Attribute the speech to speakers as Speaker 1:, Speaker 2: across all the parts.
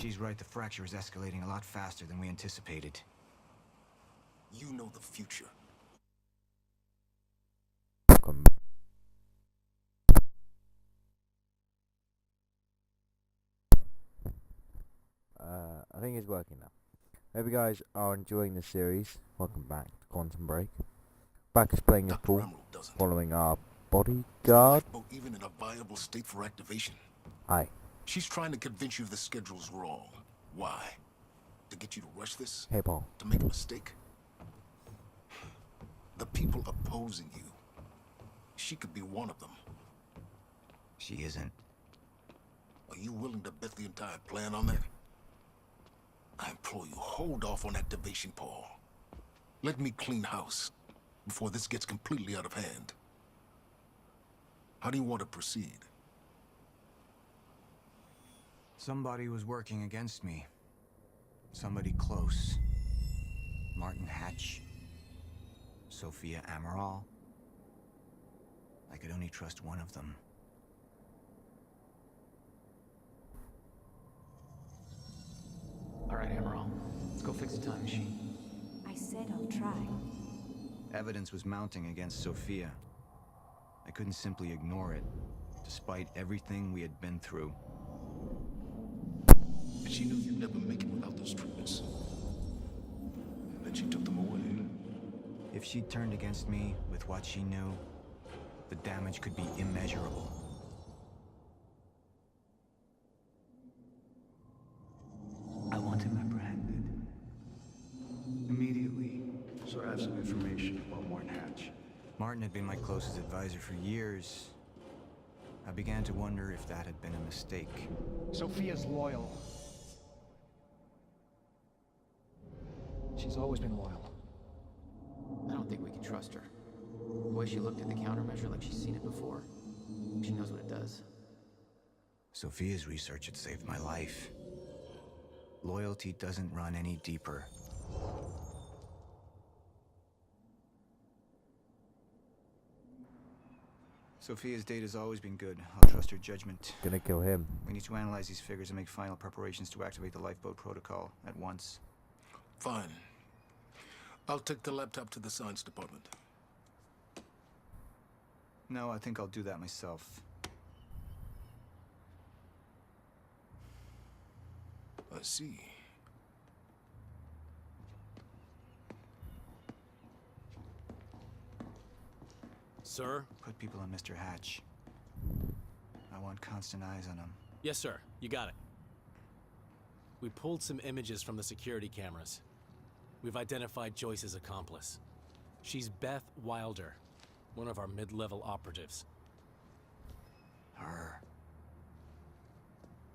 Speaker 1: she's right, the fracture is escalating a lot faster than we anticipated.
Speaker 2: You know the future.
Speaker 3: Welcome. I think it's working now. Hope you guys are enjoying the series. Welcome back to Quantum Break. Back as playing as
Speaker 2: Dr.
Speaker 3: Paul,
Speaker 2: Emerald doesn't.
Speaker 3: following our
Speaker 2: Is the
Speaker 3: bodyguard.
Speaker 2: lifeboat even in a viable state for activation?
Speaker 3: Hi.
Speaker 2: She's trying to convince you the schedule's wrong. Why? To get you to rush this?
Speaker 3: Hey, Paul.
Speaker 2: To make a mistake? The people opposing you. She could be one of them.
Speaker 1: She isn't.
Speaker 2: Are you willing to bet the entire plan on that? I implore you, hold off on activation, Paul. Let me clean house before this gets completely out of hand. How do you want to proceed?
Speaker 1: Somebody was working against me. Somebody close. Martin Hatch. Sophia Amaral. I could only trust one of them.
Speaker 4: All right, Amaral. Let's go fix the time machine.
Speaker 5: I said I'll try.
Speaker 1: Evidence was mounting against Sophia. I couldn't simply ignore it, despite everything we had been through.
Speaker 2: And she knew you'd never make it without those treatments. And then she took them away.
Speaker 1: If she'd turned against me with what she knew, the damage could be immeasurable.
Speaker 4: I want him apprehended. Immediately.
Speaker 6: So I have some information about Martin Hatch.
Speaker 1: Martin had been my closest advisor for years. I began to wonder if that had been a mistake.
Speaker 6: Sophia's loyal. She's always been loyal.
Speaker 4: I don't think we can trust her. The way she looked at the countermeasure like she's seen it before. She knows what it does.
Speaker 1: Sophia's research had saved my life. Loyalty doesn't run any deeper. Sophia's data's always been good. I'll trust her judgment.
Speaker 3: Gonna kill him.
Speaker 1: We need to analyze these figures and make final preparations to activate the lifeboat protocol at once.
Speaker 2: Fine. I'll take the laptop to the science department.
Speaker 1: No, I think I'll do that myself.
Speaker 2: I see.
Speaker 7: Sir?
Speaker 1: Put people on Mr. Hatch. I want constant eyes on him.
Speaker 7: Yes, sir. You got it. We pulled some images from the security cameras. We've identified Joyce's accomplice. She's Beth Wilder, one of our mid-level operatives.
Speaker 1: Her.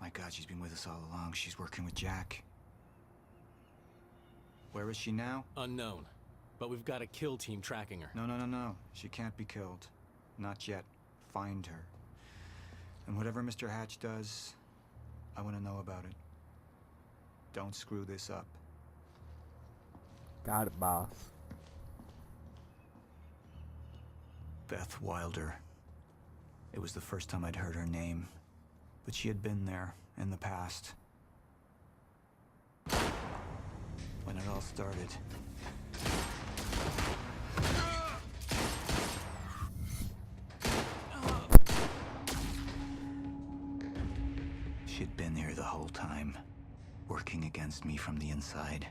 Speaker 1: My God, she's been with us all along. She's working with Jack. Where is she now?
Speaker 7: Unknown. But we've got a kill team tracking her.
Speaker 1: No. She can't be killed. Not yet. Find her. And whatever Mr. Hatch does, I want to know about it. Don't screw this up.
Speaker 3: Got it, boss.
Speaker 1: Beth Wilder. It was the first time I'd heard her name, but she had been there in the past. When it all started. She'd been here the whole time, working against me from the inside.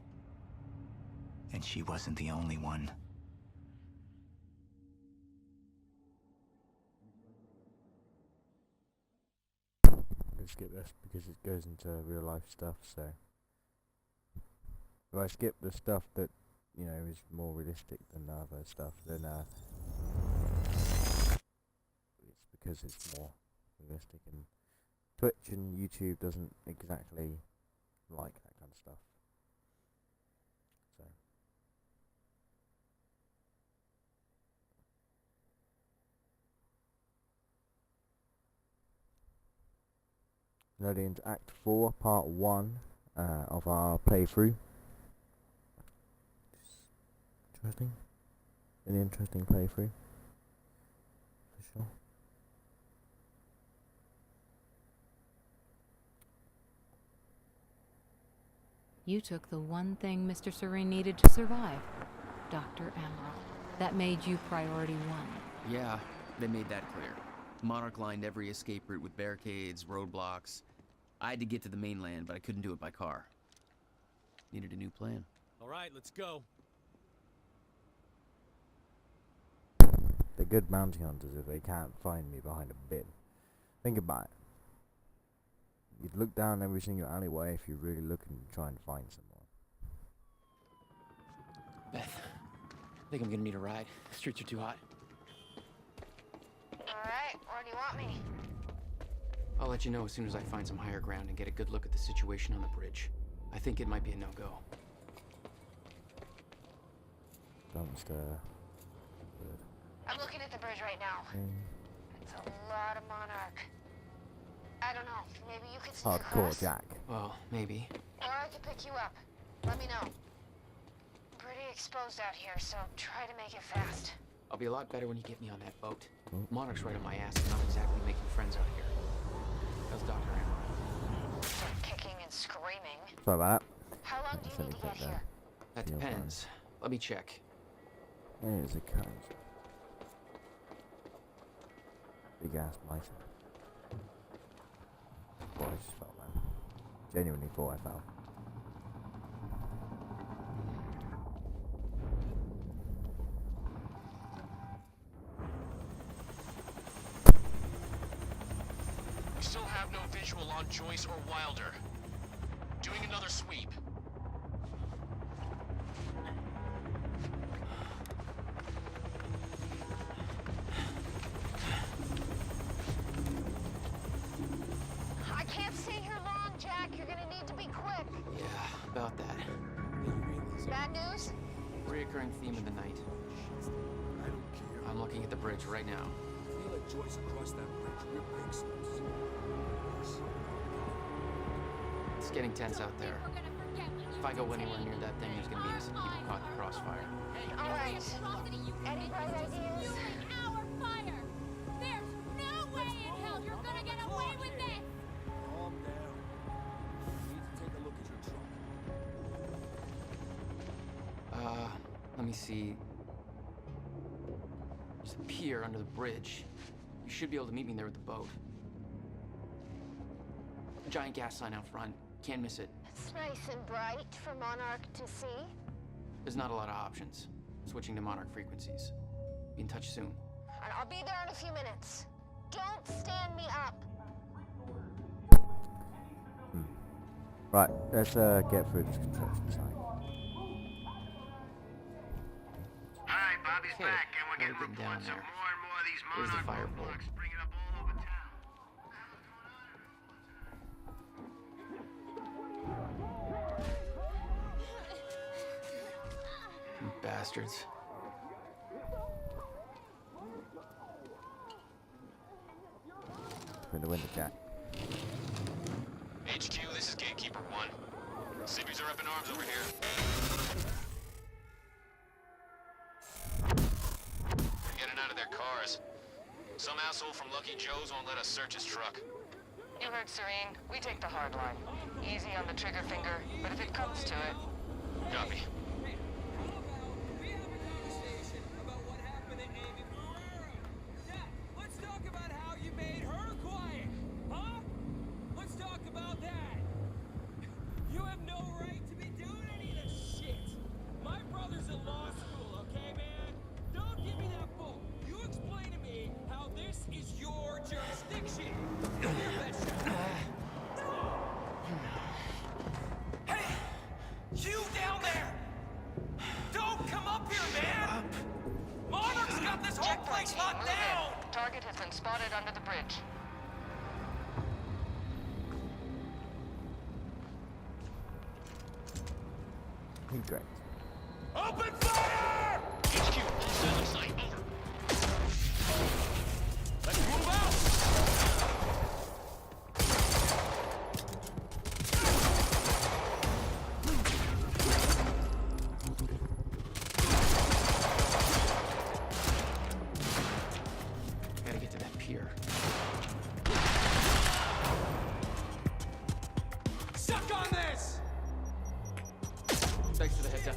Speaker 1: And she wasn't the only one.
Speaker 3: I'll skip this because it goes into real life stuff, so if I skip the stuff that, you know, is more realistic than the other stuff, then it's because it's more realistic, and Twitch and YouTube doesn't exactly like that kind of stuff. So loading into Act 4, Part 1 of our playthrough. Interesting. An interesting playthrough, for sure.
Speaker 8: You took the one thing Mr. Serene needed to survive, Dr. Amaral. That made you priority one.
Speaker 4: Yeah, they made that clear. Monarch lined every escape route with barricades, roadblocks. I had to get to the mainland, but I couldn't do it by car. Needed a new plan.
Speaker 7: All right, let's go.
Speaker 3: They're good bounty hunters if they can't find me behind a bin. Think about it. You'd look down every single alleyway if you're really looking to try and find someone.
Speaker 4: Beth, I think I'm gonna need a ride. The streets are too hot.
Speaker 9: Alright, where do you want me?
Speaker 4: I'll let you know as soon as I find some higher ground and get a good look at the situation on the bridge. I think it might be a no-go.
Speaker 3: Don't stir. Good.
Speaker 9: I'm looking at the bridge right now. It's a lot of Monarch. I don't know, maybe you could sneak
Speaker 3: Hardcore
Speaker 9: across?
Speaker 3: Jack.
Speaker 4: Well, maybe.
Speaker 9: Or I could pick you up. Let me know. I'm pretty exposed out here, so try to make it fast.
Speaker 4: I'll be a lot better when you get me on that boat. Monarch's right on my ass and not exactly making friends out here. How's Dr. Amaral?
Speaker 9: Kicking and screaming.
Speaker 3: Sorry about that.
Speaker 9: How long do you need to get here?
Speaker 4: That
Speaker 3: You're fine.
Speaker 4: depends. Let me check.
Speaker 3: There's a cone. Big ass mice. Boy, I just fell, man. Genuinely thought I fell.
Speaker 10: We still have no visual on Joyce or Wilder. Doing another sweep.
Speaker 9: I can't stay here long, Jack. You're gonna need to be quick.
Speaker 4: Yeah, about that.
Speaker 9: Bad news?
Speaker 4: Reoccurring theme of the night. I'm looking at the bridge right now. It's getting tense out there. If I go anywhere near that thing, there's gonna be innocent people caught in the crossfire.
Speaker 9: Alright. Any bright ideas?
Speaker 4: Let me see. There's a pier under the bridge. You should be able to meet me there with the boat. Giant gas sign out front. Can't miss it.
Speaker 9: It's nice and bright for Monarch to see.
Speaker 4: There's not a lot of options. Switching to Monarch frequencies. Be in touch soon.
Speaker 9: And I'll be there in a few minutes. Don't stand me up.
Speaker 3: Right, let's get through this construction site.
Speaker 10: Alright, Bobby's
Speaker 4: Okay,
Speaker 10: back, and we're
Speaker 4: another
Speaker 10: getting
Speaker 4: bit down
Speaker 10: reports of
Speaker 4: there.
Speaker 10: more and more of these
Speaker 4: There's the
Speaker 10: Monarch
Speaker 4: fire
Speaker 10: roadblocks
Speaker 4: pole.
Speaker 10: springing up all over town.
Speaker 4: You bastards.
Speaker 3: Through the window, Jack.
Speaker 10: HQ, this is Gatekeeper 1. Civvies are up in arms over here. They're getting out of their cars. Some asshole from Lucky Joe's won't let us search his truck.
Speaker 9: You heard Serene. We take the hard line. Easy on the trigger finger, but if it comes to it...
Speaker 10: Copy.
Speaker 9: Target has been spotted under the bridge.
Speaker 3: Great.
Speaker 10: Open fire! HQ, stand of sight, over. Let's move out!
Speaker 4: Gotta get to that pier.
Speaker 10: Suck on this!
Speaker 3: Whoa.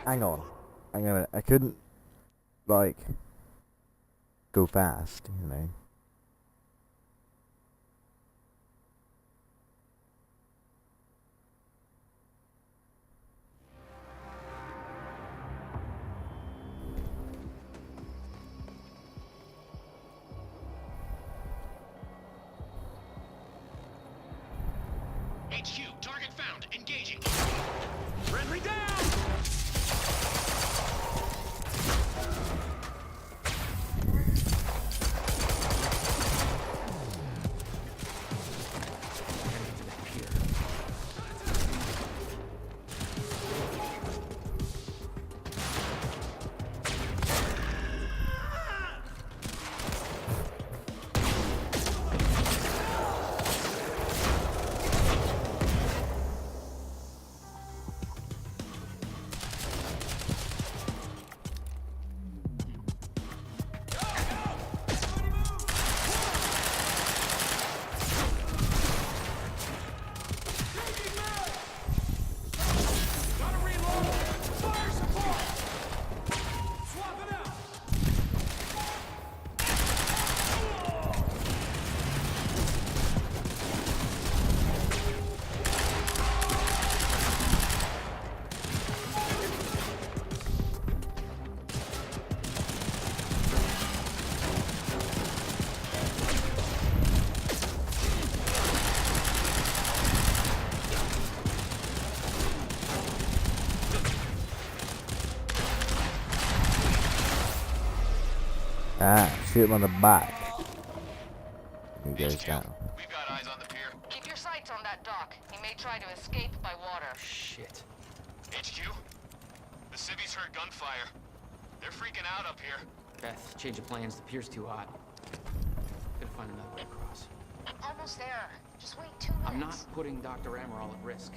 Speaker 3: Hang on. Hang on a minute. I couldn't, like, go fast, you know.
Speaker 10: HQ, target found. Engaging. Friendly down!
Speaker 3: Ah, shoot him on the back. He goes down.
Speaker 10: We've got eyes on the pier.
Speaker 9: Keep your sights on that dock. He may try to escape by water.
Speaker 6: Shit.
Speaker 10: HQ? The civvies heard gunfire. They're freaking out up here.
Speaker 11: Beth, change of plans. The pier's too hot. Gotta find another way across.
Speaker 9: I'm almost there. Just wait 2 minutes.
Speaker 11: I'm not putting Dr. Amaral at risk.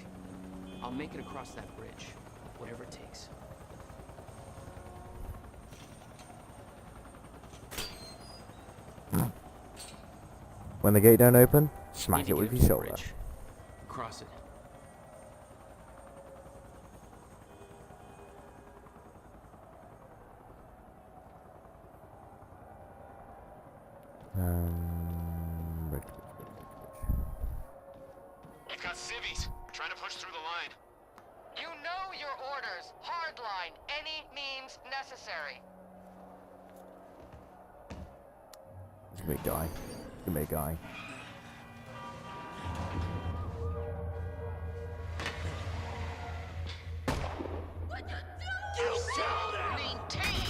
Speaker 11: I'll make it across that bridge. Whatever it takes.
Speaker 3: When the gate don't open, smack
Speaker 11: Need
Speaker 3: it
Speaker 11: to
Speaker 3: with
Speaker 11: get
Speaker 3: your
Speaker 11: to the
Speaker 3: shoulder.
Speaker 11: bridge. Cross it.
Speaker 3: Bridge.
Speaker 10: We've got civvies trying to push through the line.
Speaker 9: You know your orders. Hardline. Any means necessary.
Speaker 3: It's gonna be a guy. It's gonna be a guy.
Speaker 9: You shall maintain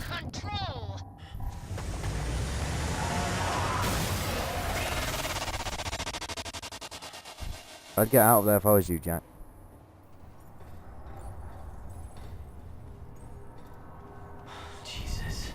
Speaker 9: control.
Speaker 3: I'd get out of there if I was you, Jack.
Speaker 11: Jesus.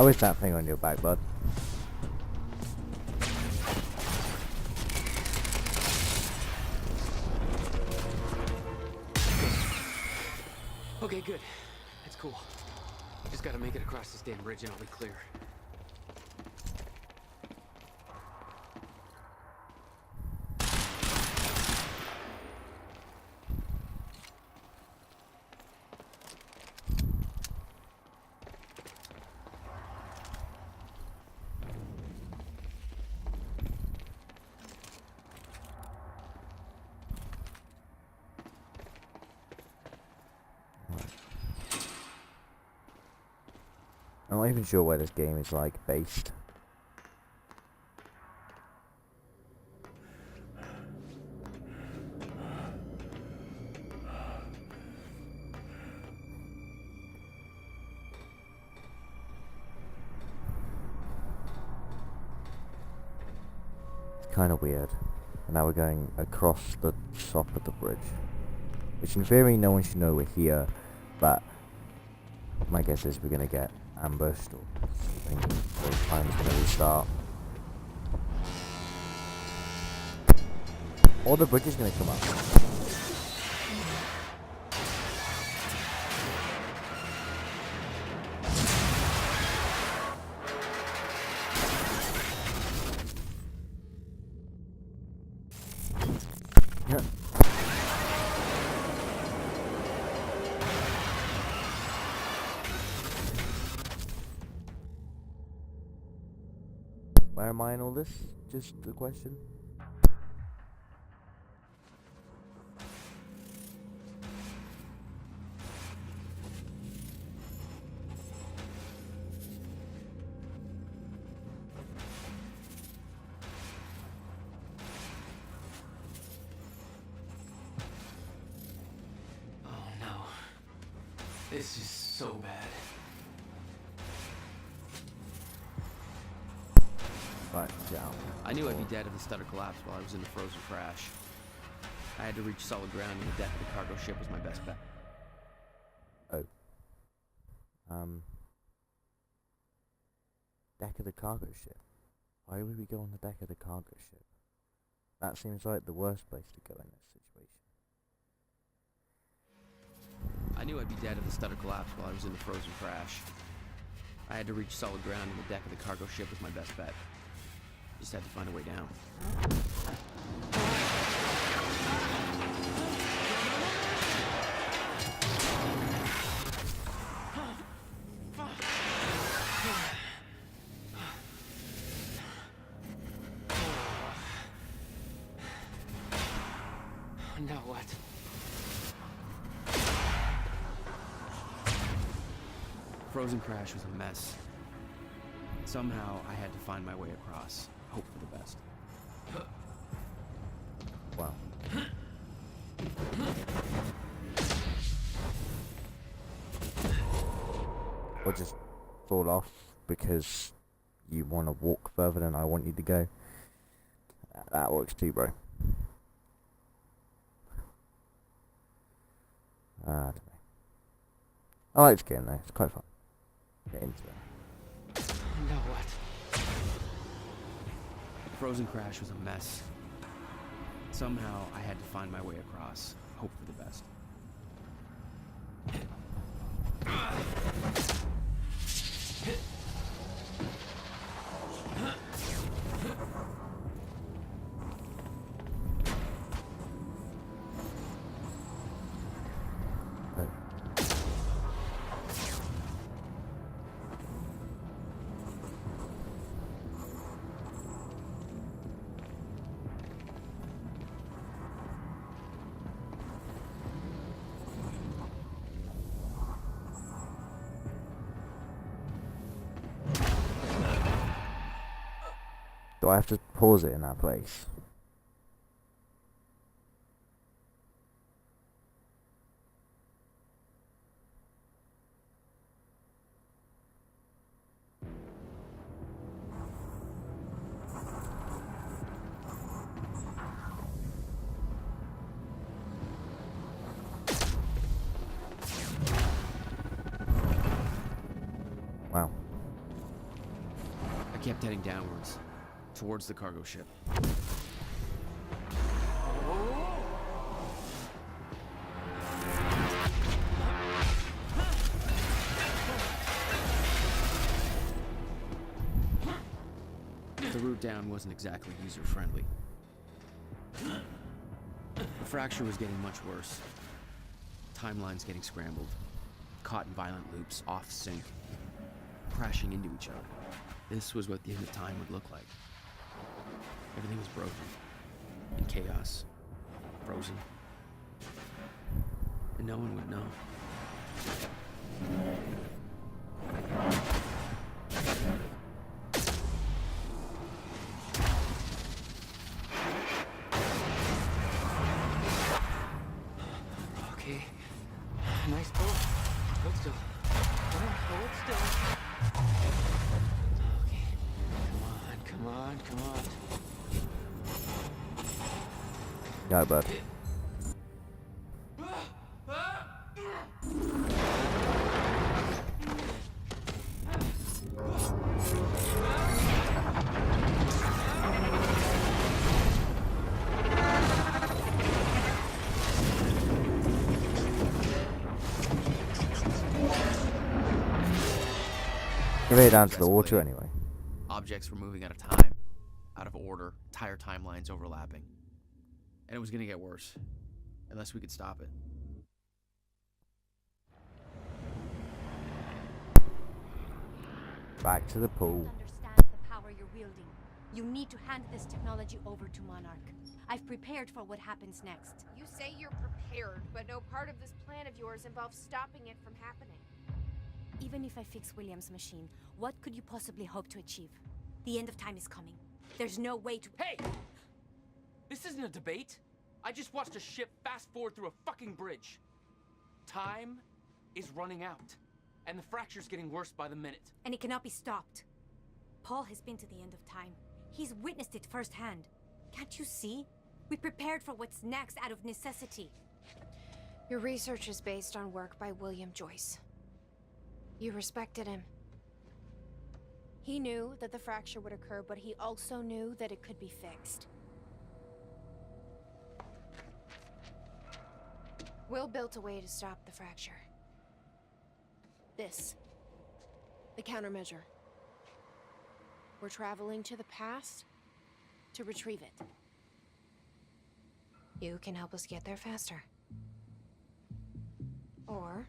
Speaker 3: How is that thing on your back, bud?
Speaker 11: Okay, good. That's cool. Just gotta make it across this damn bridge and I'll be clear.
Speaker 3: I'm not even sure where this game is like based. It's kind of weird. And now we're going across the top of the bridge, which in theory no one should know we're here, but my guess is we're gonna get ambushed or something, so time's gonna restart. Or the bridge is gonna come up. Yeah. Where am I in all this? Just a question.
Speaker 11: Oh no. This is so bad.
Speaker 3: Right, down.
Speaker 4: I knew I'd be dead if the stutter collapsed while I was in the frozen crash. I had to reach solid ground, and the deck of the cargo ship was my best bet.
Speaker 3: Oh. Deck of the cargo ship. Why would we go on the deck of the cargo ship? That seems like the worst place to go in this situation.
Speaker 4: I knew I'd be dead if the stutter collapsed while I was in the frozen crash. I had to reach solid ground, and the deck of the cargo ship was my best bet. Just had to find a way down.
Speaker 11: Now what?
Speaker 4: Frozen crash was a mess. Somehow, I had to find my way across. Hope for the best.
Speaker 3: Wow. Or just fall off because you want to walk further than I want you to go. That works too, bro. I don't know. I like this game though, it's quite fun. Get into it.
Speaker 11: Now what?
Speaker 4: Frozen crash was a mess. Somehow, I had to find my way across. Hope for the best.
Speaker 3: Do I have to pause it in that place? Wow.
Speaker 4: kept heading downwards, towards the cargo ship. The route down wasn't exactly user-friendly. The fracture was getting much worse. Timelines getting scrambled, caught in violent loops, off sync, crashing into each other. This was what the end of time would look like. Everything was broken, in chaos, frozen, and no one would know.
Speaker 11: Okay. Nice pull. Hold still. Hold still. Okay. Come on.
Speaker 3: Go, bud. You're way down to the water anyway.
Speaker 4: Objects were moving out of time, out of order, entire timelines overlapping. And it was gonna get worse, unless we could stop it.
Speaker 3: Back to the pool.
Speaker 5: Understand the power you're wielding. You need to hand this technology over to Monarch. I've prepared for what happens next.
Speaker 9: You say you're prepared, but no part of this plan of yours involves stopping it from happening.
Speaker 5: Even if I fix William's machine, what could you possibly hope to achieve? The end of time is coming. There's no way to—
Speaker 11: Hey! This isn't a debate. I just watched a ship fast forward through a fucking bridge. Time is running out, and the fracture's getting worse by the minute.
Speaker 5: And it cannot be stopped. Paul has been to the end of time. He's witnessed it firsthand. Can't you see? We prepared for what's next out of necessity.
Speaker 9: Your research is based on work by William Joyce. You respected him. He knew that the fracture would occur, but he also knew that it could be fixed. Will built a way to stop the fracture. This. The countermeasure. We're traveling to the past to retrieve it. You can help us get there faster. Or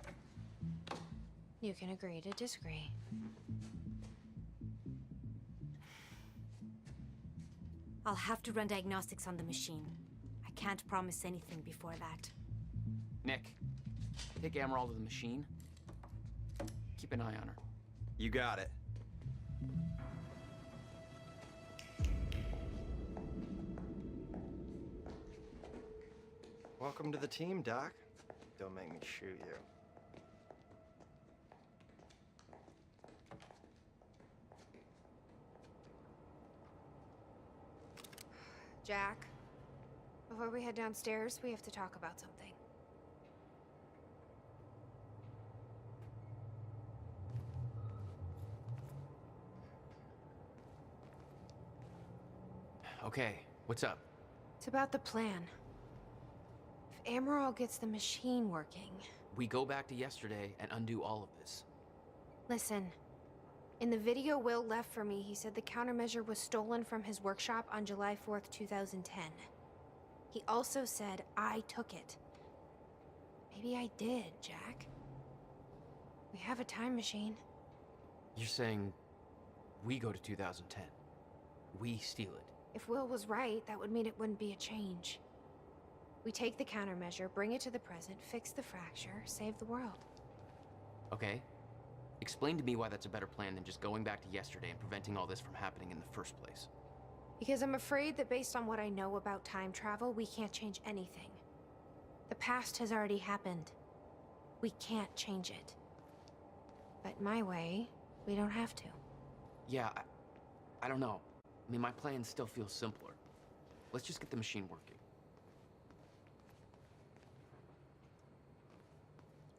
Speaker 9: you can agree to disagree.
Speaker 5: I'll have to run diagnostics on the machine. I can't promise anything before that.
Speaker 11: Nick, take Amaral to the machine. Keep an eye on her.
Speaker 12: You got it. Welcome to the team, Doc. Don't make me shoot you.
Speaker 9: Jack, before we head downstairs, we have to talk about something.
Speaker 11: Okay, what's up?
Speaker 9: It's about the plan. If Amaral gets the machine working...
Speaker 11: We go back to yesterday and undo all of this.
Speaker 9: Listen. In the video Will left for me, he said the countermeasure was stolen from his workshop on July 4th, 2010. He also said I took it. Maybe I did, Jack. We have a time machine.
Speaker 11: You're saying we go to 2010. We steal it.
Speaker 9: If Will was right, that would mean it wouldn't be a change. We take the countermeasure, bring it to the present, fix the fracture, save the world.
Speaker 11: Okay. Explain to me why that's a better plan than just going back to yesterday and preventing all this from happening in the first place.
Speaker 9: Because I'm afraid that based on what I know about time travel, we can't change anything. The past has already happened. We can't change it. But my way, we don't have to.
Speaker 11: Yeah, I don't know. I mean, my plan still feels simpler. Let's just get the machine working.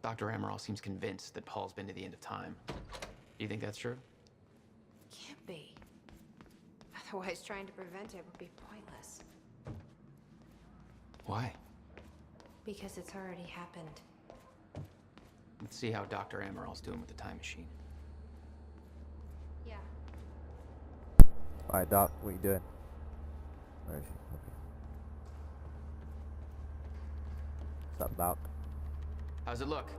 Speaker 11: Dr. Amaral seems convinced that Paul's been to the end of time. Do you think that's true?
Speaker 9: Can't be. Otherwise, trying to prevent it would be pointless.
Speaker 11: Why?
Speaker 9: Because it's already happened.
Speaker 11: Let's see how Dr. Amaral's doing with the time machine.
Speaker 9: Yeah.
Speaker 3: Alright, Doc, what are you doing? Where is she? Okay. What's up, Doc?
Speaker 11: How's it look?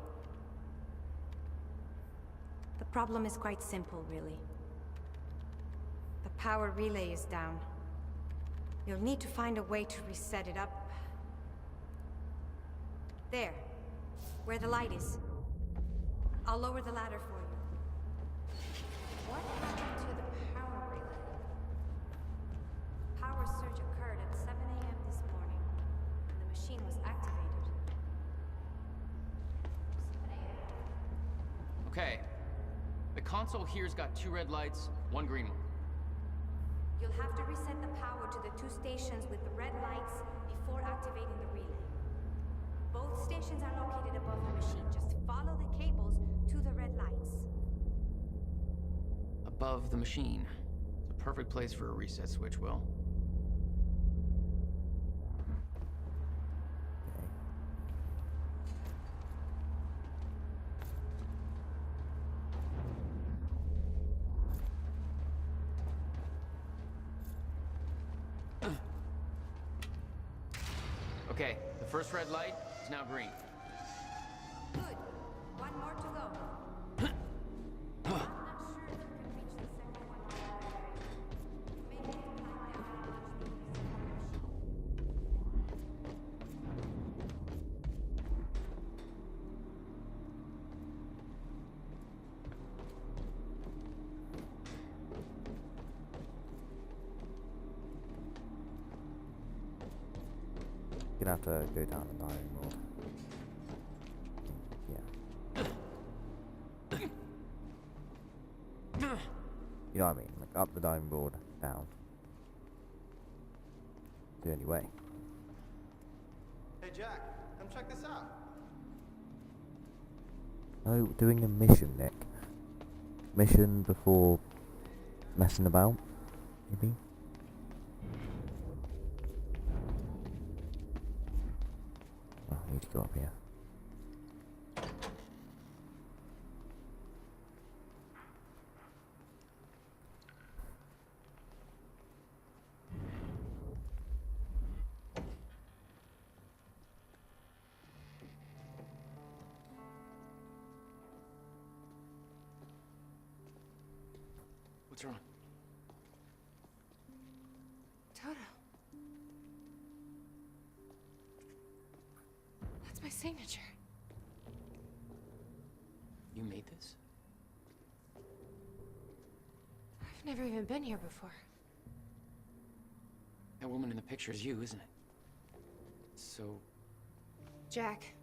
Speaker 5: The problem is quite simple, really. The power relay is down. You'll need to find a way to reset it up. There, where the light is. I'll lower the ladder for you.
Speaker 9: What happened to the power relay?
Speaker 5: Power surge occurred at 7 a.m. this morning, and the machine was activated.
Speaker 9: 7 a.m.
Speaker 11: Okay. The console here's got 2 red lights, 1 green one.
Speaker 5: You'll have to reset the power to the 2 stations with the red lights before activating the relay. Both stations are located above the machine. Just follow the cables to the red lights.
Speaker 11: Above the machine. It's a perfect place for a reset switch, Will. Okay, the first red light is now green.
Speaker 5: Good. One more to go. I'm not sure if you can reach the second one. Maybe you can climb down and launch the machine.
Speaker 3: You're gonna have to go down the diving board. Yeah. You know what I mean? Like up the diving board, down. The only way.
Speaker 12: Hey, Jack, come check this out.
Speaker 3: Oh, doing a mission, Nick. Mission before messing about, maybe? Oh, I need to go up here.
Speaker 11: What's wrong?
Speaker 9: Toto. That's my signature.
Speaker 11: You made this?
Speaker 9: I've never even been here before.
Speaker 11: That woman in the picture is you, isn't it? So,
Speaker 9: Jack,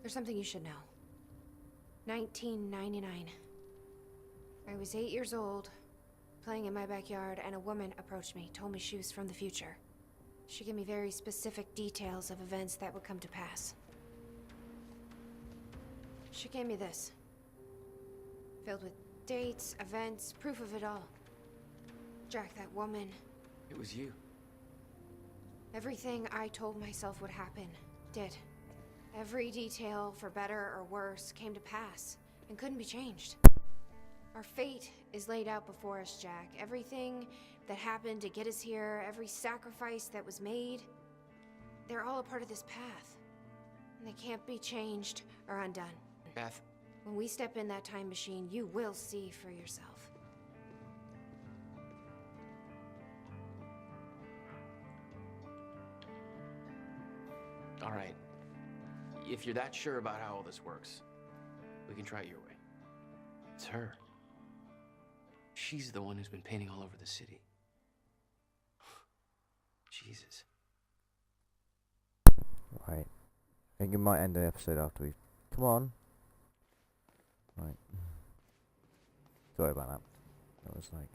Speaker 9: there's something you should know. 1999. I was 8 years old, playing in my backyard, and a woman approached me, told me she was from the future. She gave me very specific details of events that would come to pass. She gave me this, filled with dates, events, proof of it all. Jack, that woman,
Speaker 11: it was you.
Speaker 9: everything I told myself would happen, did. Every detail, for better or worse, came to pass, and couldn't be changed. Our fate is laid out before us, Jack. Everything that happened to get us here, every sacrifice that was made, they're all a part of this path. And they can't be changed or undone.
Speaker 11: Beth.
Speaker 9: When we step in that time machine, you will see for yourself.
Speaker 11: All right. If you're that sure about how all this works, we can try it your way. It's her. She's the one who's been painting all over the city. Jesus.
Speaker 3: Right. I think you might end the episode after we... Come on. Right. Sorry about that. That was like,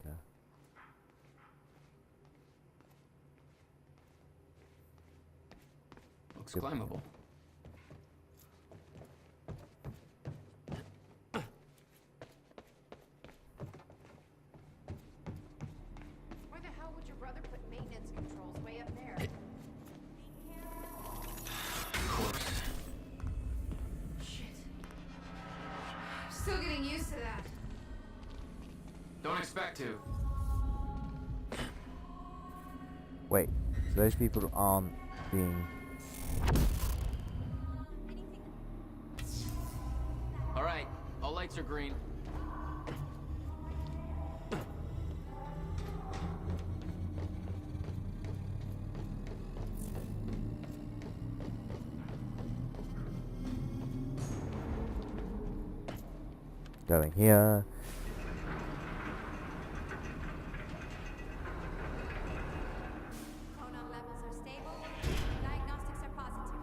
Speaker 11: Looks climbable.
Speaker 9: maintenance controls way up there.
Speaker 11: Of course.
Speaker 9: Shit. I'm still getting used to that.
Speaker 11: Don't expect to.
Speaker 3: Wait, so those people aren't being...
Speaker 11: All right, all lights are green.
Speaker 3: Going here.
Speaker 5: Chronon levels are stable. Diagnostics are positive.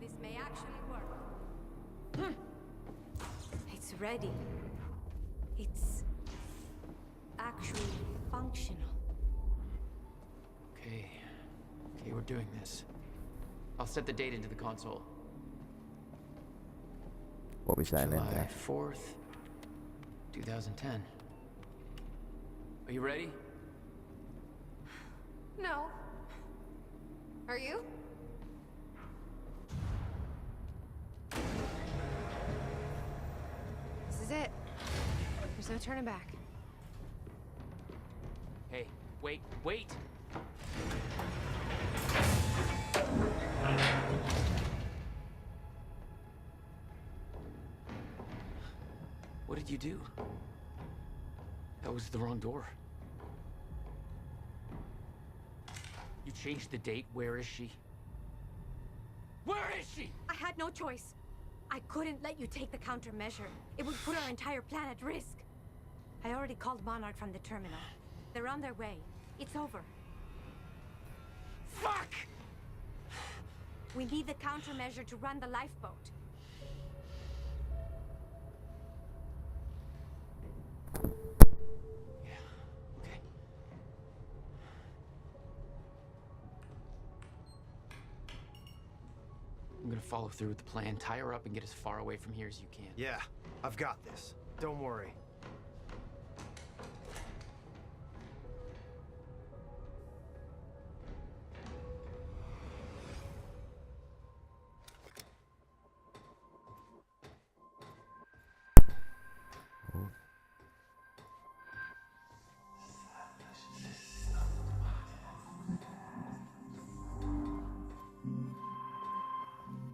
Speaker 5: This may actually work. It's ready. It's actually functional.
Speaker 11: Okay, we're doing this. I'll set the date into the console.
Speaker 3: What we saying in
Speaker 11: July
Speaker 3: there?
Speaker 11: 4th, 2010. Are you ready?
Speaker 9: No. Are you? This is it. There's no turning back.
Speaker 11: Hey, wait. What did you do? That was the wrong door. You changed the date. Where is she? Where is she?
Speaker 5: I had no choice. I couldn't let you take the countermeasure. It would put our entire plan at risk. I already called Monarch from the terminal. They're on their way. It's over.
Speaker 11: Fuck!
Speaker 5: We need the countermeasure to run the lifeboat.
Speaker 11: Yeah, okay. I'm gonna follow through with the plan. Tie her up and get as far away from here as you can.
Speaker 12: Yeah, I've got this. Don't worry.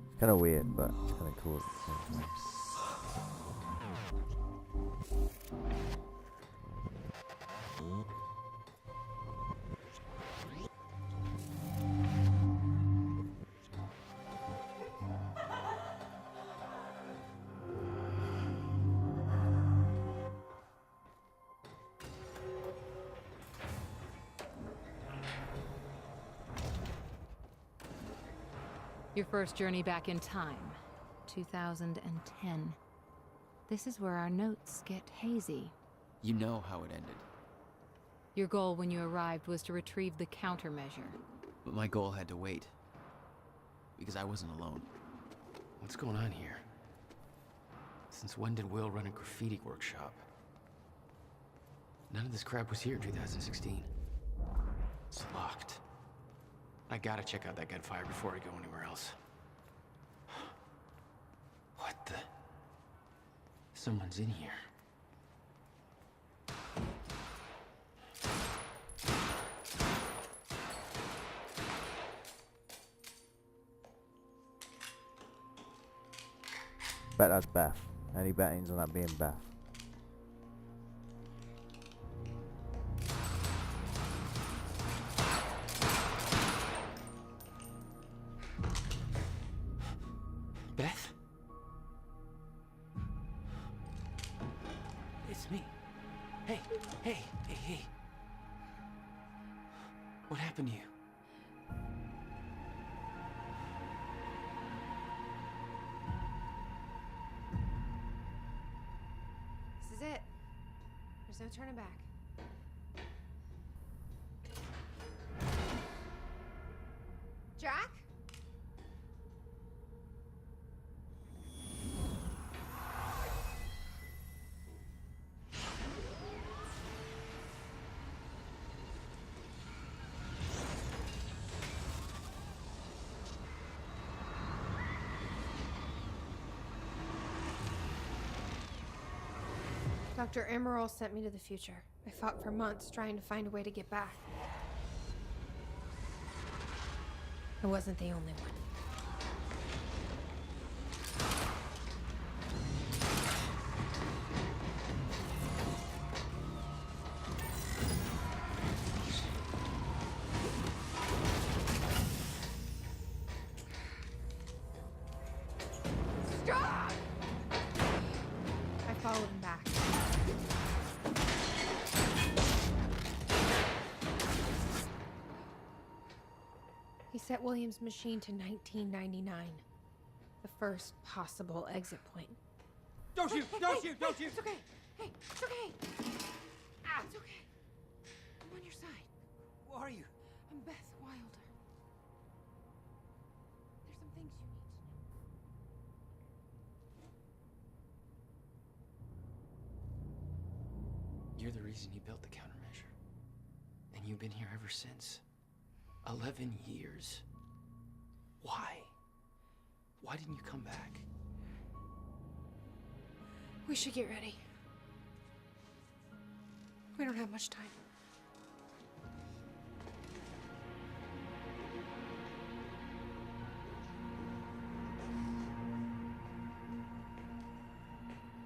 Speaker 3: It's kind of weird, but it's kind of cool at the same time.
Speaker 8: Your first journey back in time, 2010. This is where our notes get hazy.
Speaker 4: You know how it ended.
Speaker 8: Your goal when you arrived was to retrieve the countermeasure.
Speaker 4: But my goal had to wait. Because I wasn't alone.
Speaker 11: What's going on here? Since when did Will run a graffiti workshop? None of this crap was here in 2016. It's locked. I gotta check out that gunfire before I go anywhere else. What the? Someone's in here.
Speaker 3: Bet that's Beth. Any bettings on that being Beth?
Speaker 11: Beth? It's me. Hey. What happened to you?
Speaker 9: This is it. There's no turning back. Jack? Dr. Emerald sent me to the future. I fought for months trying to find a way to get back. I wasn't the only one. Stop! I followed him back. He set Williams' machine to 1999. The first possible exit point.
Speaker 12: Don't shoot! Don't shoot! Don't shoot!
Speaker 9: It's okay. Hey, it's okay. Ah, it's okay. I'm on your side.
Speaker 12: Who are you?
Speaker 9: I'm Beth Wilder. There's some things you need to know.
Speaker 11: You're the reason he built the countermeasure. And you've been here ever since. 11 years. Why? Why didn't you come back?
Speaker 9: We should get ready. We don't have much time.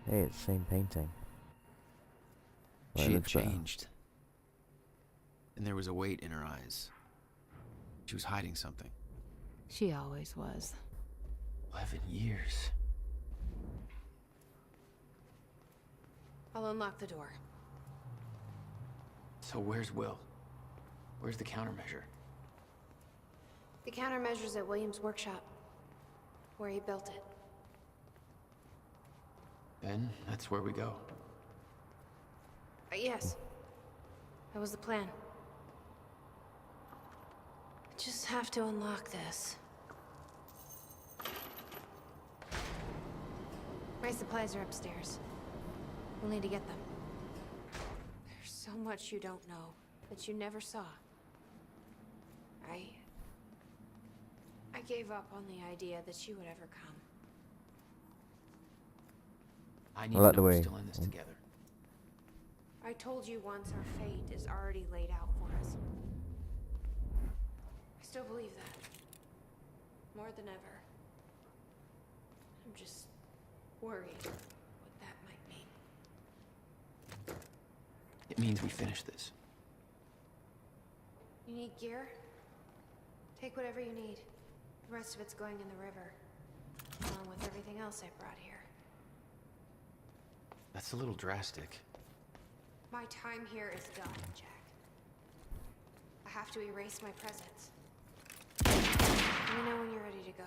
Speaker 3: Hey, it's the same painting. Well, it
Speaker 11: She had
Speaker 3: looks better.
Speaker 11: changed. And there was a weight in her eyes. She was hiding something.
Speaker 8: She always was.
Speaker 11: 11 years.
Speaker 9: I'll unlock the door.
Speaker 11: So where's Will? Where's the countermeasure?
Speaker 9: The countermeasure's at Williams' workshop, where he built it.
Speaker 11: Then that's where we go.
Speaker 9: Yes. That was the plan. Just have to unlock this. My supplies are upstairs. We'll need to get them. There's so much you don't know that you never saw. I gave up on the idea that you would ever come.
Speaker 11: I need
Speaker 3: I like
Speaker 11: to
Speaker 3: the
Speaker 11: know we're
Speaker 3: way-
Speaker 11: still in this together.
Speaker 9: I told you once our fate is already laid out for us. I still believe that. More than ever. I'm just worried what that might mean.
Speaker 11: It means we finish this.
Speaker 9: You need gear? Take whatever you need. The rest of it's going in the river, along with everything else I brought here.
Speaker 11: That's a little drastic.
Speaker 9: My time here is done, Jack. I have to erase my presence. Let me know when you're ready to go.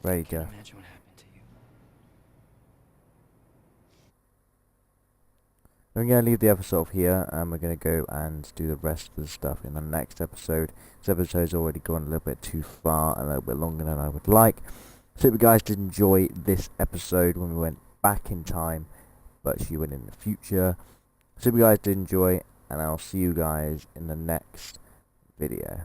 Speaker 3: There you go.
Speaker 11: Imagine what happened to you.
Speaker 3: I'm going to leave the episode here, and we're going to go and do the rest of the stuff in the next episode. This episode's already gone a little bit too far, and a little bit longer than I would like. So if you guys did enjoy this episode when we went back in time, but she went in the future. So if you guys did enjoy, and I'll see you guys in the next video.